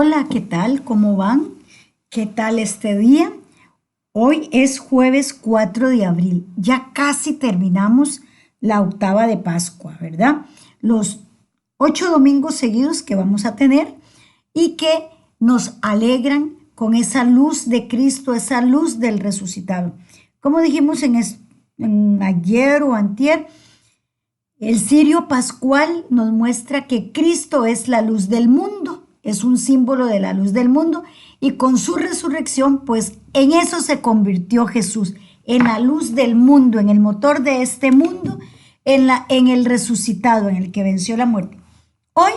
Hola, ¿qué tal? ¿Cómo van? ¿Qué tal este día? Hoy es jueves 4 de abril. Ya casi terminamos la octava de Pascua, ¿verdad? Los 8 domingos seguidos que vamos a tener y que nos alegran con esa luz de Cristo, esa luz del resucitado. Como dijimos en ayer o antier, el cirio pascual nos muestra que Cristo es la luz del mundo, es un símbolo de la luz del mundo y con su resurrección, pues en eso se convirtió Jesús, en la luz del mundo, en el motor de este mundo, en el resucitado, en el que venció la muerte. Hoy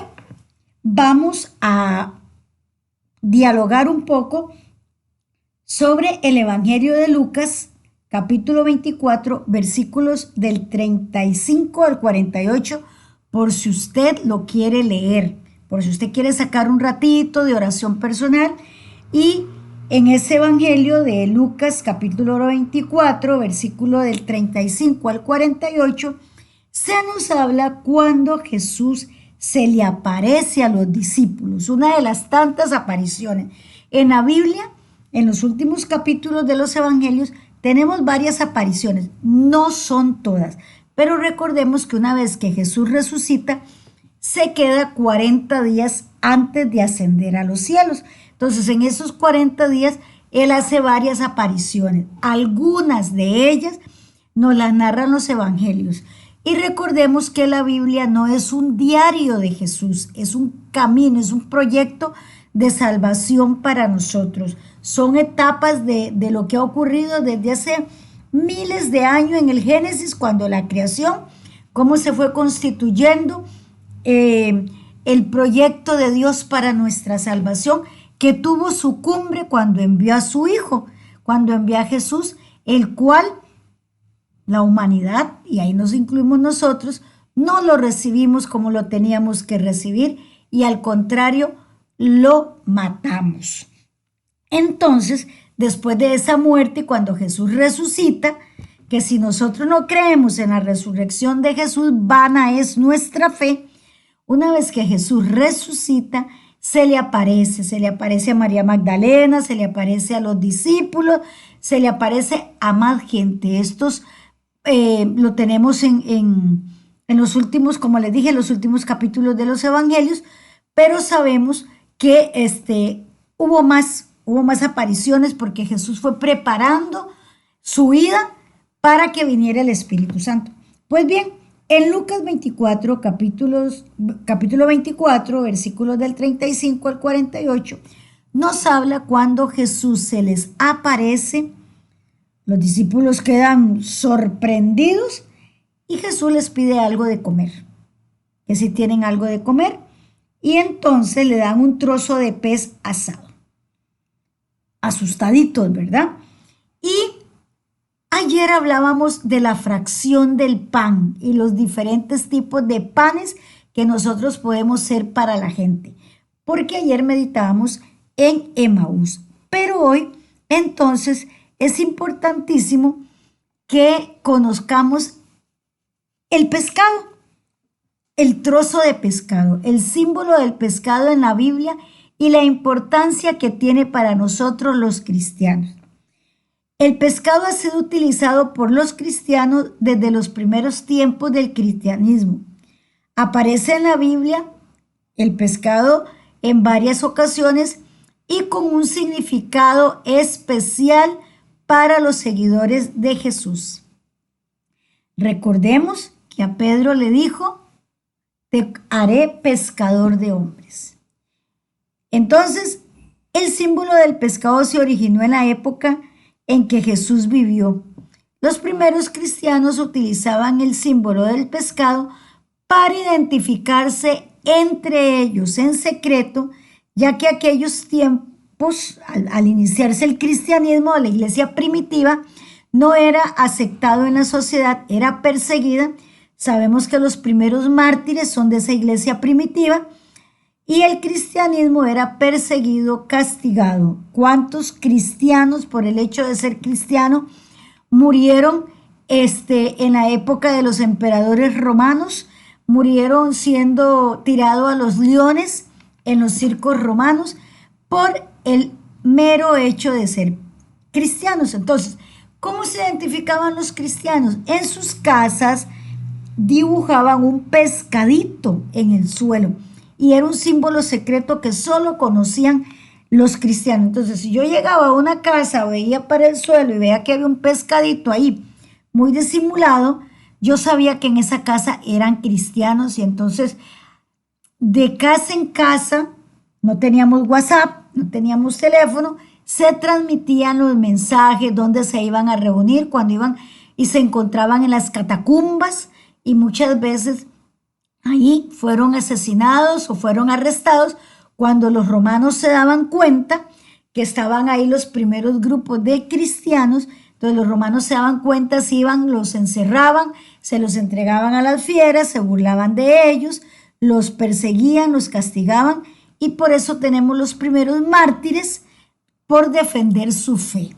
vamos a dialogar un poco sobre el Evangelio de Lucas, capítulo 24, versículos del 35 al 48, por si usted lo quiere leer, por si usted quiere sacar un ratito de oración personal. Y en ese Evangelio de Lucas, capítulo 24, versículo del 35 al 48, se nos habla cuando Jesús se le aparece a los discípulos, una de las tantas apariciones. En la Biblia, en los últimos capítulos de los evangelios, tenemos varias apariciones, no son todas, pero recordemos que una vez que Jesús resucita, se queda 40 días antes de ascender a los cielos. Entonces, en esos 40 días, Él hace varias apariciones. Algunas de ellas nos las narran los evangelios. Y recordemos que la Biblia no es un diario de Jesús, es un camino, es un proyecto de salvación para nosotros. Son etapas de lo que ha ocurrido desde hace miles de años en el Génesis, cuando la creación, cómo se fue constituyendo el proyecto de Dios para nuestra salvación, que tuvo su cumbre cuando envió a su Hijo, cuando envió a Jesús, el cual la humanidad, y ahí nos incluimos nosotros, no lo recibimos como lo teníamos que recibir y al contrario, lo matamos. Entonces, después de esa muerte, cuando Jesús resucita, que si nosotros no creemos en la resurrección de Jesús, vana es nuestra fe. Una vez que Jesús resucita, se le aparece a María Magdalena, se le aparece a los discípulos, se le aparece a más gente. Estos lo tenemos en los últimos, como les dije, en los últimos capítulos de los evangelios, pero sabemos que hubo más apariciones porque Jesús fue preparando su ida para que viniera el Espíritu Santo. Pues bien, en Lucas 24, capítulo 24, versículos del 35 al 48, nos habla cuando Jesús se les aparece. Los discípulos quedan sorprendidos y Jesús les pide algo de comer, que si tienen algo de comer, y entonces le dan un trozo de pez asado. Asustaditos, ¿verdad? Y ayer hablábamos de la fracción del pan y los diferentes tipos de panes que nosotros podemos ser para la gente, porque ayer meditábamos en Emaús. Pero hoy, entonces, es importantísimo que conozcamos el pescado, el trozo de pescado, el símbolo del pescado en la Biblia y la importancia que tiene para nosotros los cristianos. El pescado ha sido utilizado por los cristianos desde los primeros tiempos del cristianismo. Aparece en la Biblia el pescado en varias ocasiones y con un significado especial para los seguidores de Jesús. Recordemos que a Pedro le dijo: te haré pescador de hombres. Entonces, el símbolo del pescado se originó en la época en que Jesús vivió. Los primeros cristianos utilizaban el símbolo del pescado para identificarse entre ellos en secreto, ya que aquellos tiempos, al iniciarse el cristianismo, la iglesia primitiva no era aceptado en la sociedad, era perseguida. Sabemos que los primeros mártires son de esa iglesia primitiva y el cristianismo era perseguido, castigado. ¿Cuántos cristianos, por el hecho de ser cristiano, murieron en la época de los emperadores romanos? Murieron siendo tirados a los leones en los circos romanos. por el mero hecho de ser cristianos. Entonces, ¿cómo se identificaban los cristianos? En sus casas dibujaban un pescadito en el suelo y era un símbolo secreto que solo conocían los cristianos. Entonces, si yo llegaba a una casa, veía para el suelo y veía que había un pescadito ahí muy disimulado, yo sabía que en esa casa eran cristianos y entonces de casa en casa, no teníamos WhatsApp, no teníamos teléfono, se transmitían los mensajes, dónde se iban a reunir, cuando iban y se encontraban en las catacumbas y muchas veces ahí fueron asesinados o fueron arrestados cuando los romanos se daban cuenta que estaban ahí los primeros grupos de cristianos. Entonces los romanos se daban cuenta, se iban, los encerraban, se los entregaban a las fieras, se burlaban de ellos, los perseguían, los castigaban y por eso tenemos los primeros mártires por defender su fe.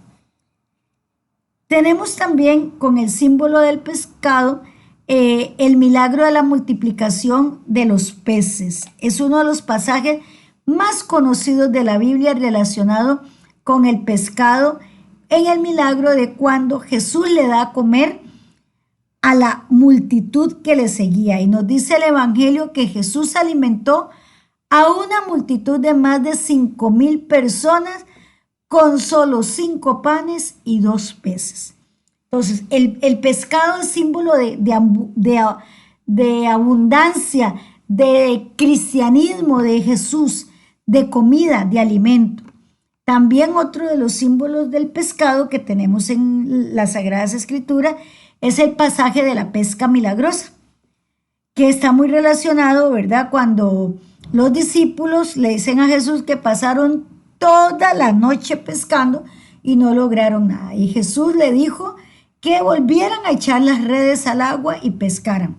Tenemos también con el símbolo del pescado el milagro de la multiplicación de los peces. Es uno de los pasajes más conocidos de la Biblia relacionado con el pescado en el milagro de cuando Jesús le da a comer a la multitud que le seguía. Y nos dice el Evangelio que Jesús alimentó a una multitud de más de 5,000 personas con solo 5 panes y 2 peces. Entonces, el pescado es símbolo de abundancia, de cristianismo, de Jesús, de comida, de alimento. También otro de los símbolos del pescado que tenemos en las Sagradas Escrituras es el pasaje de la pesca milagrosa, que está muy relacionado, ¿verdad? Cuando los discípulos le dicen a Jesús que pasaron toda la noche pescando y no lograron nada. Y Jesús le dijo que volvieran a echar las redes al agua y pescaran.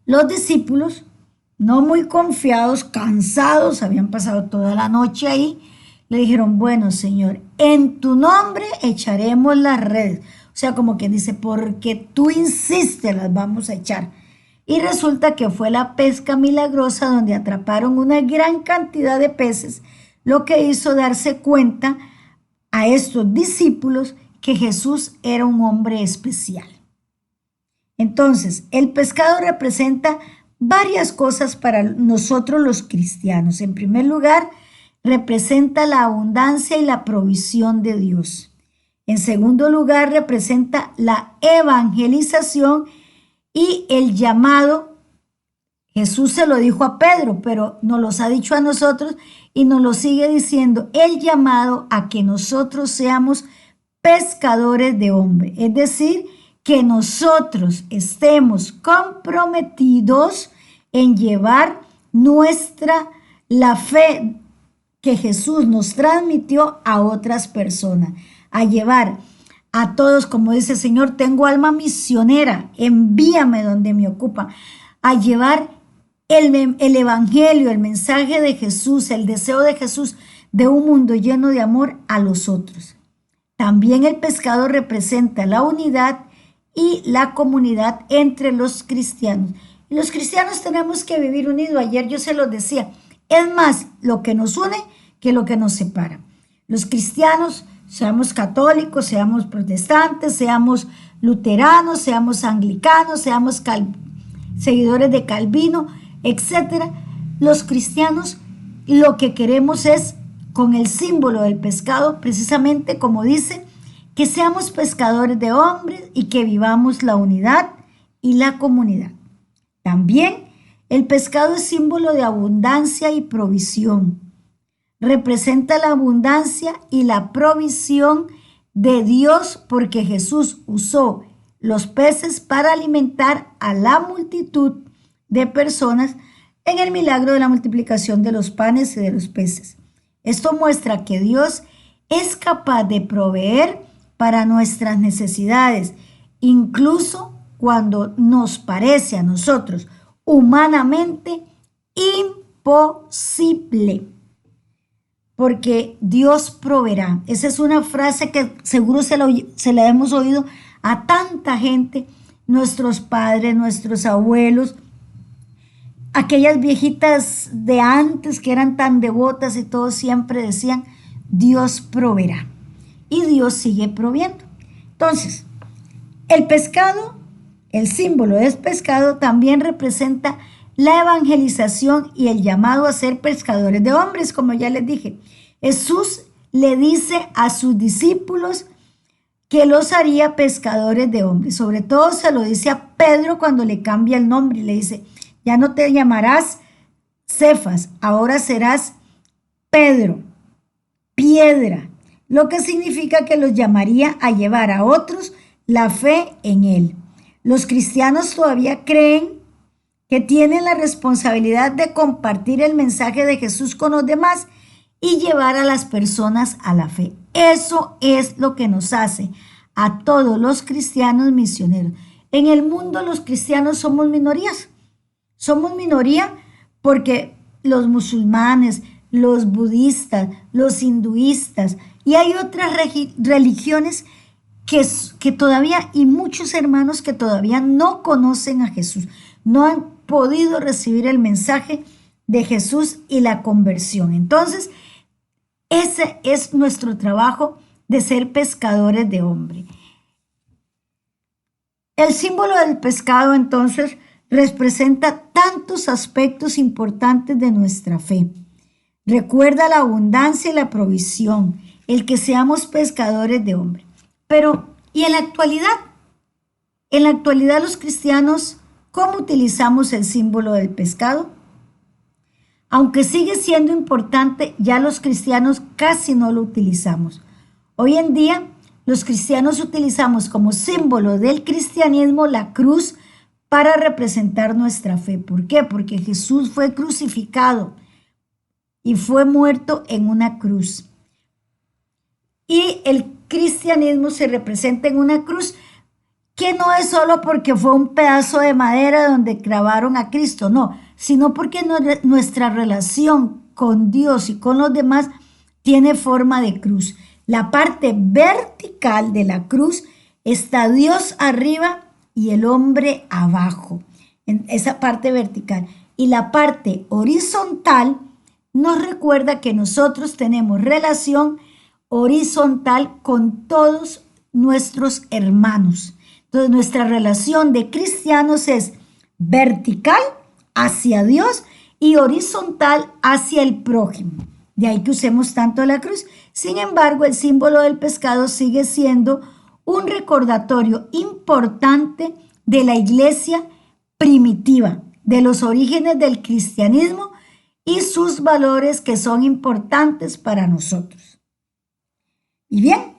Los discípulos, no muy confiados, cansados, habían pasado toda la noche ahí, le dijeron, bueno, Señor, en tu nombre echaremos las redes. O sea, como quien dice, porque tú insistes, las vamos a echar. Y resulta que fue la pesca milagrosa donde atraparon una gran cantidad de peces, lo que hizo darse cuenta a estos discípulos que Jesús era un hombre especial. Entonces, el pescado representa varias cosas para nosotros los cristianos. En primer lugar, representa la abundancia y la provisión de Dios. En segundo lugar, representa la evangelización y el llamado. Jesús se lo dijo a Pedro, pero nos los ha dicho a nosotros y nos lo sigue diciendo, el llamado a que nosotros seamos pescadores de hombres. Es decir, que nosotros estemos comprometidos en llevar la fe que Jesús nos transmitió a otras personas, a llevar a todos, como dice el Señor, tengo alma misionera, envíame donde me ocupa, a llevar el evangelio, el mensaje de Jesús, el deseo de Jesús de un mundo lleno de amor a los otros. También el pescado representa la unidad y la comunidad entre los cristianos. Y los cristianos tenemos que vivir unidos. Ayer yo se los decía, es más lo que nos une que lo que nos separa. Los cristianos, seamos católicos, seamos protestantes, seamos luteranos, seamos anglicanos, seamos seguidores de Calvino, etcétera. Los cristianos lo que queremos es, con el símbolo del pescado, precisamente como dice, que seamos pescadores de hombres y que vivamos la unidad y la comunidad. También el pescado es símbolo de abundancia y provisión. Representa la abundancia y la provisión de Dios porque Jesús usó los peces para alimentar a la multitud de personas en el milagro de la multiplicación de los panes y de los peces. Esto muestra que Dios es capaz de proveer para nuestras necesidades, incluso cuando nos parece a nosotros humanamente imposible. Porque Dios proveerá. Esa es una frase que seguro se la hemos oído a tanta gente, nuestros padres, nuestros abuelos, aquellas viejitas de antes que eran tan devotas y todos siempre decían, Dios proveerá. Y Dios sigue proviendo. Entonces, el pescado, el símbolo del pescado también representa la evangelización y el llamado a ser pescadores de hombres, como ya les dije. Jesús le dice a sus discípulos que los haría pescadores de hombres. Sobre todo se lo dice a Pedro cuando le cambia el nombre y le dice, ya no te llamarás Cefas, ahora serás Pedro, piedra, lo que significa que los llamaría a llevar a otros la fe en él. Los cristianos todavía creen que tienen la responsabilidad de compartir el mensaje de Jesús con los demás y llevar a las personas a la fe. Eso es lo que nos hace a todos los cristianos misioneros. En el mundo los cristianos somos minorías. Somos minoría porque los musulmanes, los budistas, los hinduistas y hay otras religiones que todavía, y muchos hermanos que todavía no conocen a Jesús, no han podido recibir el mensaje de Jesús y la conversión. Entonces, ese es nuestro trabajo de ser pescadores de hombres. El símbolo del pescado, entonces, representa tantos aspectos importantes de nuestra fe. Recuerda la abundancia y la provisión, el que seamos pescadores de hombres. Pero, ¿y en la actualidad? En la actualidad los cristianos, ¿cómo utilizamos el símbolo del pescado? Aunque sigue siendo importante, ya los cristianos casi no lo utilizamos. Hoy en día, los cristianos utilizamos como símbolo del cristianismo la cruz para representar nuestra fe. ¿Por qué? Porque Jesús fue crucificado y fue muerto en una cruz. Y el cristianismo se representa en una cruz que no es solo porque fue un pedazo de madera donde clavaron a Cristo, no, sino porque nuestra relación con Dios y con los demás tiene forma de cruz. La parte vertical de la cruz está Dios arriba y el hombre abajo, en esa parte vertical. Y la parte horizontal nos recuerda que nosotros tenemos relación horizontal con todos nuestros hermanos. Entonces, nuestra relación de cristianos es vertical hacia Dios y horizontal hacia el prójimo. De ahí que usemos tanto la cruz. Sin embargo, el símbolo del pescado sigue siendo un recordatorio importante de la iglesia primitiva, de los orígenes del cristianismo y sus valores que son importantes para nosotros. Y bien,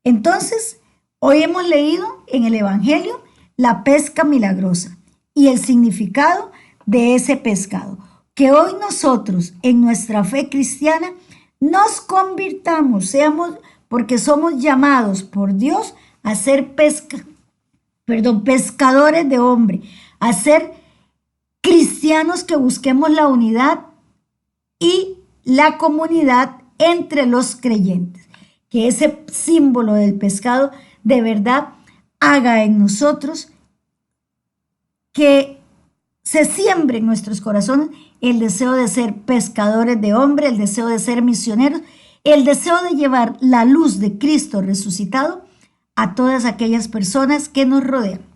entonces, hoy hemos leído en el Evangelio la pesca milagrosa y el significado de ese pescado. Que hoy nosotros en nuestra fe cristiana nos convirtamos, porque somos llamados por Dios a ser pescadores de hombre, a ser cristianos que busquemos la unidad y la comunidad entre los creyentes. Que ese símbolo del pescado de verdad haga en nosotros que se siembre en nuestros corazones el deseo de ser pescadores de hombres, el deseo de ser misioneros, el deseo de llevar la luz de Cristo resucitado a todas aquellas personas que nos rodean.